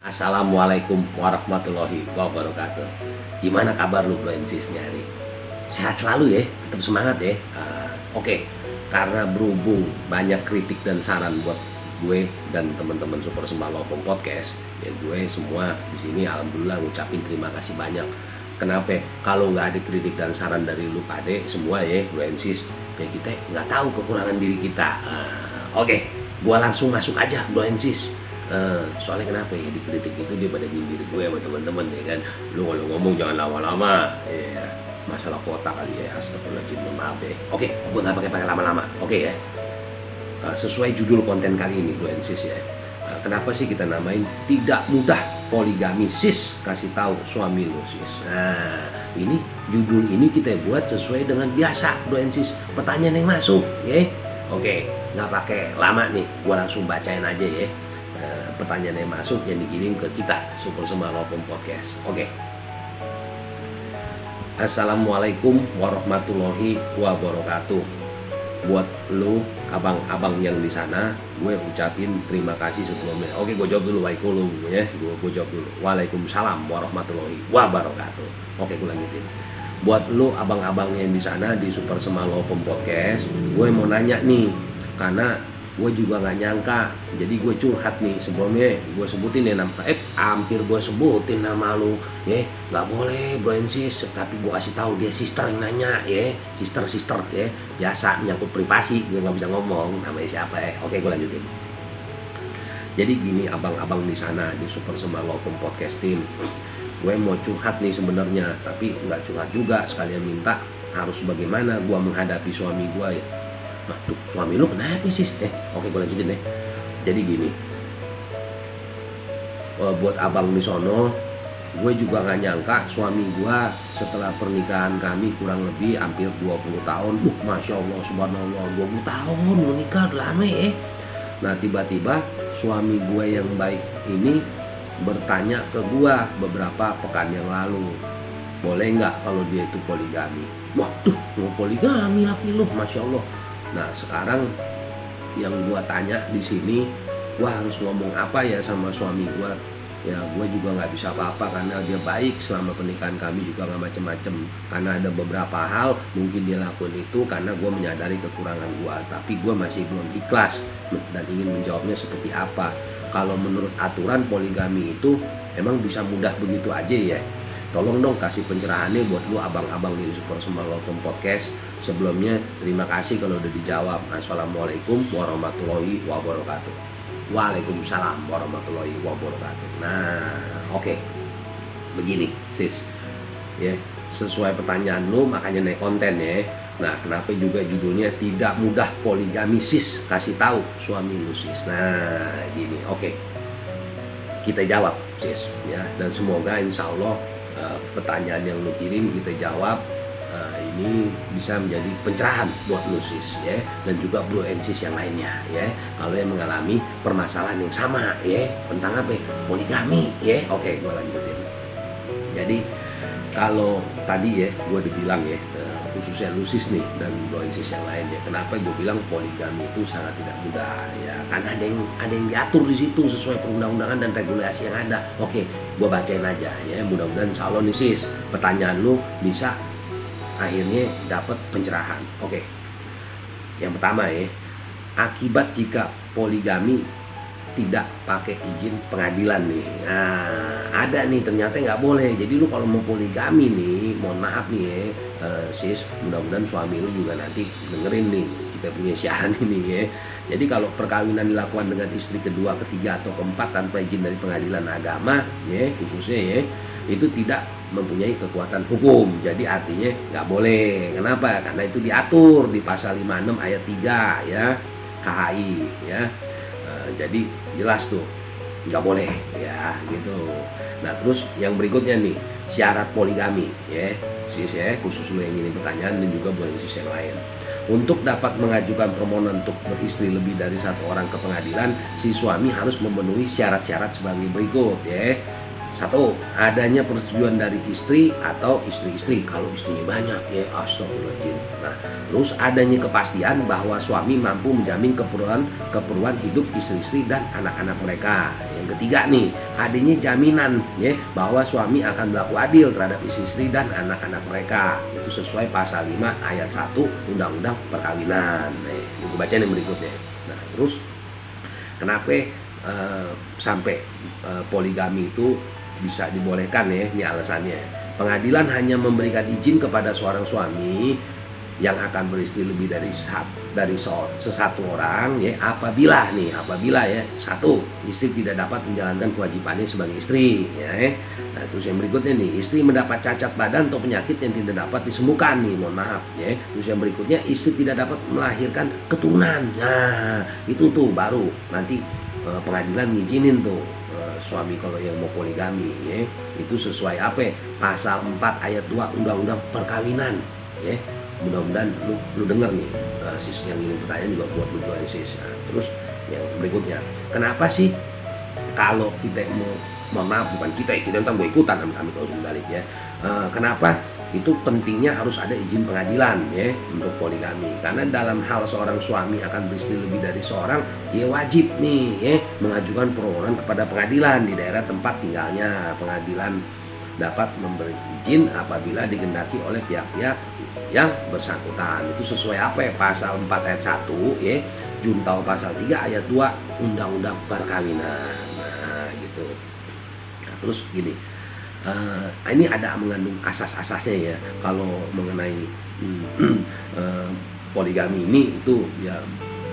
Assalamualaikum warahmatullahi wabarakatuh. Gimana kabar lu bro and sis nyari? Sehat selalu ya, tetap semangat ya. Oke, karena berhubung banyak kritik dan saran buat gue dan teman-teman Super Sembah Lovum Podcast, ya gue semua di sini alhamdulillah ngucapin terima kasih banyak. Kenapa? Kalau nggak ada kritik dan saran dari lu pade semua ya, bro and sis, ya kita nggak tahu kekurangan diri kita. Oke, gua langsung masuk aja bro and sis. Soalnya kenapa ya dikritik itu dia pada nyindir gue sama teman-teman ya kan, lu kalau ngomong jangan lama-lama ya, masalah kota kali ya, astagfirullahaladzim, maaf ya. Oke, gue nggak pakai lama-lama, oke ya. Sesuai judul konten kali ini bro and sis ya, kenapa sih kita namain tidak mudah poligami sis, kasih tahu suami lu sis. Nah ini judul ini kita buat sesuai dengan biasa bro and sis, pertanyaan yang masuk ya. Oke, nggak pakai lama nih, gue langsung bacain aja ya. Pertanyaan yang masuk yang dikirim ke kita Super Sembah Lovum Podcast. Oke. Assalamualaikum warahmatullahi wabarakatuh. Buat lu abang-abang yang di sana, gue ucapin terima kasih sebelumnya. Oke, gue jawab dulu. Waalaikumsalam ya. Gue jawab dulu. Waalaikumsalam warahmatullahi wabarakatuh. Oke, gue lanjutin. Buat lu abang-abang yang di sana di Super Sembah Lovum Podcast, gue mau nanya nih, karena gue juga nggak nyangka, jadi gue curhat nih. Sebelumnya gue sebutin ya hampir gue sebutin nama lu ya, nggak boleh bro and sis, tapi gue kasih tahu dia sister yang nanya ya, sister ya, biasa menyangkut privasi, gue nggak bisa ngomong namanya siapa ya. Oke, gue lanjutin. Jadi gini abang-abang di sana di Super Sembah Lovum Podcast Team, gue mau curhat nih sebenarnya, tapi nggak curhat juga, sekalian minta harus bagaimana gue menghadapi suami gue ya. Nah, tuh, suami lu kenapa sih? Oke, gue lanjutin deh. Jadi gini, buat abang di sono, gue juga gak nyangka suami gue setelah pernikahan kami kurang lebih hampir 20 tahun. Masya Allah, subhanallah, 20 tahun menikah udah lama ya. Nah, tiba-tiba suami gue yang baik ini bertanya ke gue beberapa pekan yang lalu, boleh nggak kalau dia itu poligami? Waduh, mau poligami laki lu, Masya Allah. Nah sekarang yang gua tanya di sini, gua harus ngomong apa ya sama suami gua? Ya gua juga nggak bisa apa-apa karena dia baik, selama pernikahan kami juga nggak macem-macem. Karena ada beberapa hal mungkin dia lakuin itu karena gua menyadari kekurangan gua, tapi gua masih belum ikhlas dan ingin menjawabnya seperti apa. Kalau menurut aturan poligami itu emang bisa mudah begitu aja ya? Tolong dong kasih pencerahannya buat lu abang-abang di Super Sembah Lovum Podcast. Sebelumnya terima kasih kalau udah dijawab. Assalamualaikum warahmatullahi wabarakatuh. Waalaikumsalam warahmatullahi wabarakatuh. Nah oke, begini sis ya, sesuai pertanyaan lu makanya naik konten ya. Nah kenapa juga judulnya tidak mudah poligami sis, kasih tahu suami lu sis. Nah gini, oke, kita jawab sis ya, dan semoga insya Allah pertanyaan yang lu kirim kita jawab. Ini bisa menjadi pencerahan buat lu sis ya, dan juga bro and sis yang lainnya ya, kalau yang mengalami permasalahan yang sama ya tentang apa? Poligami ya. Oke, gue lanjutin. Jadi kalau tadi ya gue dibilang ya, khususnya lu sis nih dan bro and sis yang lain ya, kenapa gue bilang poligami itu sangat tidak mudah ya, karena ada yang diatur di situ sesuai perundang-undangan dan regulasi yang ada. Oke, gue bacain aja ya, mudah-mudahan insya Allah nih sis pertanyaan lu bisa akhirnya dapat pencerahan. Oke, yang pertama ya, akibat jika poligami tidak pakai izin pengadilan nih. Nah ada nih ternyata nggak boleh. Jadi lu kalau mau poligami nih, mohon maaf nih ya sis, mudah-mudahan suami lu juga nanti dengerin nih kita punya siaran ini ya. Jadi kalau perkawinan dilakukan dengan istri kedua, ketiga atau keempat tanpa izin dari pengadilan agama ya khususnya ya, itu tidak mempunyai kekuatan hukum. Jadi artinya nggak boleh. Kenapa? Karena itu diatur di pasal 56 ayat 3 ya KHI ya. Jadi jelas tuh nggak boleh ya gitu. Nah terus yang berikutnya nih, syarat poligami ya sis ya, khusus lu yang ini pertanyaan dan juga buat sis yang lain. Untuk dapat mengajukan permohonan untuk beristri lebih dari satu orang ke pengadilan, si suami harus memenuhi syarat-syarat sebagai berikut ya. Satu, adanya persetujuan dari istri atau istri-istri. Kalau istrinya banyak ya astagfirullahaladzim. Nah, terus adanya kepastian bahwa suami mampu menjamin keperluan hidup istri-istri dan anak-anak mereka. Yang ketiga nih, adanya jaminan ya bahwa suami akan berlaku adil terhadap istri-istri dan anak-anak mereka. Itu sesuai pasal 5 ayat 1 Undang-Undang Perkawinan. Nih, buku bacaan yang berikutnya. Nah, terus kenapa sampai poligami itu bisa dibolehkan ya? Ini alasannya. Pengadilan hanya memberikan izin kepada seorang suami yang akan beristri lebih dari satu orang ya apabila ya satu, istri tidak dapat menjalankan kewajibannya sebagai istri ya. Nah, terus yang berikutnya nih, istri mendapat cacat badan atau penyakit yang tidak dapat disembuhkan nih, mohon maaf ya. Terus yang berikutnya, istri tidak dapat melahirkan keturunan. Nah, itu tuh baru nanti pengadilan ngizinin tuh suami kalau yang mau poligami ya. Itu sesuai apa? Pasal 4 ayat 2 Undang-Undang Perkawinan ya. Mudah-mudahan lu denger nih, sis yang ini pertanyaan juga buat lu sis. Nah, terus yang berikutnya, kenapa sih kalau kita mohon maaf bukan kita ntar mau ikutan kami kalau balik ya, kenapa itu pentingnya harus ada izin pengadilan ya untuk poligami? Karena dalam hal seorang suami akan beristri lebih dari seorang, dia wajib nih ya mengajukan permohonan kepada pengadilan di daerah tempat tinggalnya. Pengadilan dapat memberi izin apabila digendaki oleh pihak-pihak yang bersangkutan. Itu sesuai apa ya? Pasal 4 ayat 1 ya, Juntau pasal 3 ayat 2 Undang-Undang Perkawinan. Nah, gitu. Nah, terus gini, ini ada mengandung asas-asasnya ya. Kalau mengenai poligami ini itu ya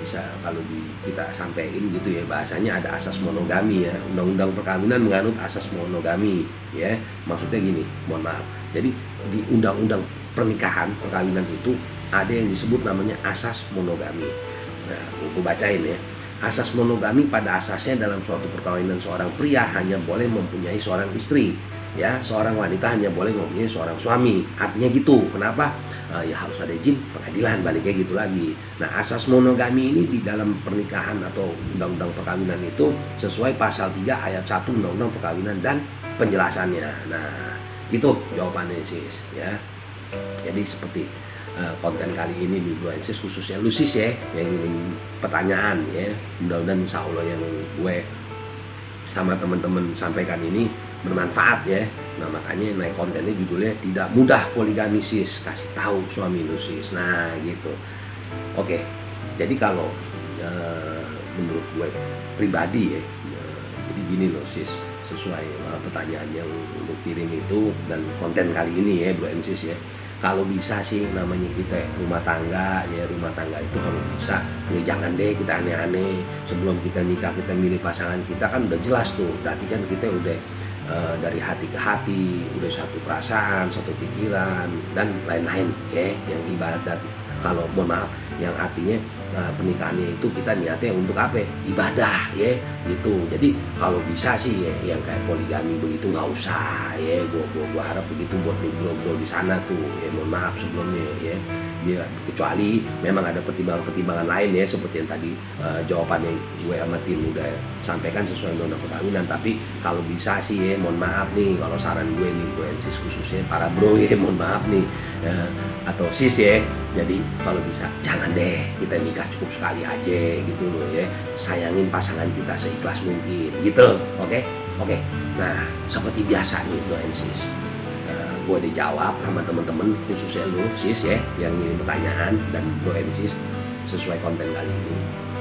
bisa kalau kita sampaikan gitu ya, bahasanya ada asas monogami ya. Undang-Undang Perkawinan menganut asas monogami ya. Maksudnya gini, mohon maaf. Jadi di Undang-Undang Pernikahan Perkawinan itu ada yang disebut namanya asas monogami. Nah, aku bacain ya. Asas monogami pada asasnya dalam suatu perkawinan seorang pria hanya boleh mempunyai seorang istri. Ya, seorang wanita hanya boleh mempunyai seorang suami. Artinya gitu. Kenapa? Ya harus ada izin pengadilan, baliknya gitu lagi. Nah, asas monogami ini di dalam pernikahan atau undang-undang perkawinan itu sesuai pasal 3 ayat 1 Undang-Undang Perkawinan dan penjelasannya. Nah, gitu jawabannya sis ya. Jadi seperti konten kali ini di Bro Sis, khususnya lu sis ya yang ingin pertanyaan ya. Mudah-mudahan insya Allah yang gue sama teman-teman sampaikan ini bermanfaat ya. Nah, makanya naik kontennya judulnya tidak mudah poligami sis, kasih tahu suami lu sis. Nah, gitu. Oke. Jadi kalau menurut gue pribadi ya, jadi gini loh sis, sesuai pertanyaan yang lu kirim itu dan konten kali ini ya Bro Sis ya. Kalau bisa sih namanya kita rumah tangga ya, rumah tangga itu kalau bisa ya jangan deh kita aneh-aneh. Sebelum kita nikah kita milih pasangan kita kan udah jelas tuh, berarti kan kita udah dari hati ke hati, udah satu perasaan, satu pikiran dan lain-lain ya yang ibadat. Kalau mohon maaf yang artinya pernikahannya itu kita niatnya untuk apa? Ibadah ya gitu. Jadi kalau bisa sih ya yang kayak poligami begitu nggak usah ya. Gua harap begitu buat bro di sana tuh ya, mohon maaf sebelumnya ya. Ya kecuali memang ada pertimbangan lain ya, seperti yang tadi jawaban yang gue sama tim udah sampaikan sesuai undang-undang perkawinan. Tapi kalau bisa sih ya mohon maaf nih, kalau saran gue nih gue sis khususnya para bro ya, mohon maaf nih atau sis ya. Jadi kalau bisa jangan deh kita nikah, cukup sekali aja gitu loh ya. Sayangin pasangan kita seikhlas mungkin gitu. Oke. Nah, seperti biasa nih Bro Sis, gue dijawab sama temen-temen khususnya lu sis ya yang ngirim pertanyaan dan Bro Sis sesuai konten kali ini.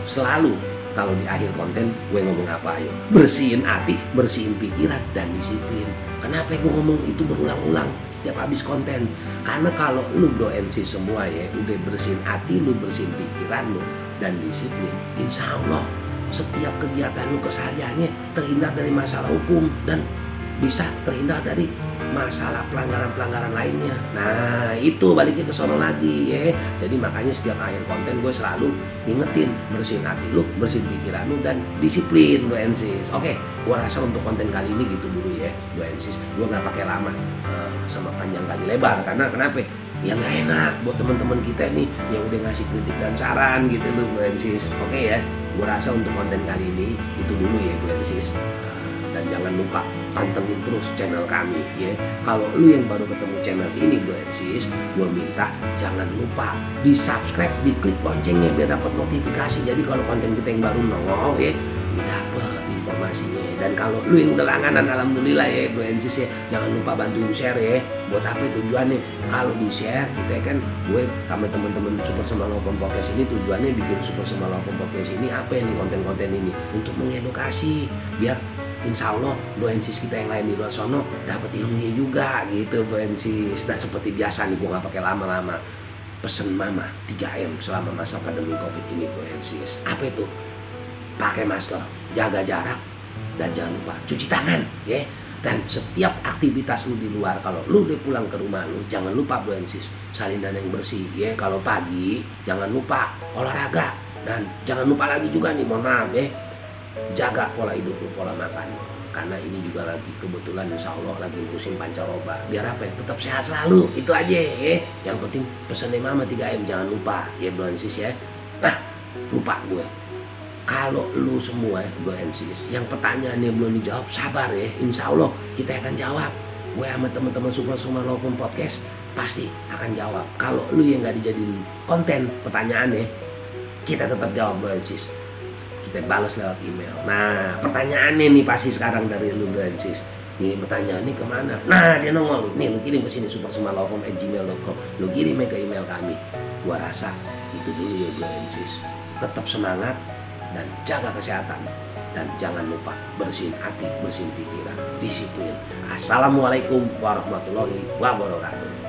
Selalu kalau di akhir konten gue ngomong apa? Ayo bersihin hati, bersihin pikiran dan disiplin. Kenapa gue ngomong itu berulang-ulang setiap habis konten? Karena kalau lu Bro Sis semua ya udah bersihin hati lu, bersihin pikiran lu dan disiplin, insya Allah setiap kegiatan lu kesehariannya terhindar dari masalah hukum dan bisa terhindar dari masalah pelanggaran-pelanggaran lainnya. Nah, itu baliknya ke sono lagi ya. Jadi makanya setiap akhir konten gue selalu ngingetin bersihin hati lu, bersihin pikiran lu dan disiplin Bro Sis. Oke, gue rasa untuk konten kali ini gitu dulu ya Bro Sis. Gue nggak pakai lama sama panjang kali lebar karena kenapa? Ya nggak enak buat teman-teman kita nih yang udah ngasih kritik dan saran gitu loh Bro Sis. Oke ya, gue rasa untuk konten kali ini itu dulu ya Bro Sis. Dan jangan lupa pantengin terus channel kami ya. Kalau lu yang baru ketemu channel ini Bro and Sis, gue minta jangan lupa di subscribe, diklik loncengnya biar dapat notifikasi. Jadi kalau konten kita yang baru nongol ya, lu dapat informasinya. Dan kalau lu yang udah langganan, alhamdulillah ya Bro and Sis ya, jangan lupa bantuin share ya. Buat apa tujuannya? Kalau di share kita kan, gue sama teman-teman Super Semalaopon Podcast ini tujuannya bikin Super Semalaopon Podcast ini apa ini, konten-konten ini untuk mengedukasi, biar insya Allah Bro and Sis kita yang lain di luar sono dapat ilmunya juga gitu Bro and Sis. Dan seperti biasa nih, gue nggak pakai lama-lama, pesen mama 3M selama masa pandemi COVID ini Bro and Sis. Apa itu? Pakai masker, jaga jarak, dan jangan lupa cuci tangan ya. Dan setiap aktivitas lu di luar, kalau lu udah pulang ke rumah lu, jangan lupa Bro and Sis salinan yang bersih ya. Kalau pagi jangan lupa olahraga, dan jangan lupa lagi juga nih, mohon maaf ya, jaga pola hidup lu, pola makan, karena ini juga lagi kebetulan insya Allah lagi musim pancaroba. Biar apa ya, tetap sehat selalu, itu aja ya. Yang penting pesannya mama 3M jangan lupa ya Bro and Sis ya. Nah, lupa gue, kalau lu semua Bro and Sis yang pertanyaannya belum dijawab, sabar ya, insya Allah kita akan jawab. Gue sama teman-teman Super Semalaopon Podcast pasti akan jawab. Kalau lu yang nggak dijadiin konten pertanyaannya, kita tetap jawab Bro and Sis, kita balas lewat email. Nah, pertanyaannya nih pasti sekarang dari lu Bro and Sis, nih pertanyaannya kemana? Nah, dia nongol nih, lu kirim ke sini supersemalaopon@gmail.com, lu kirim ke email kami. Gua rasa itu dulu ya Bro and Sis. Tetap semangat dan jaga kesehatan, dan jangan lupa bersihin hati, bersihin pikiran, disiplin. Assalamualaikum warahmatullahi wabarakatuh.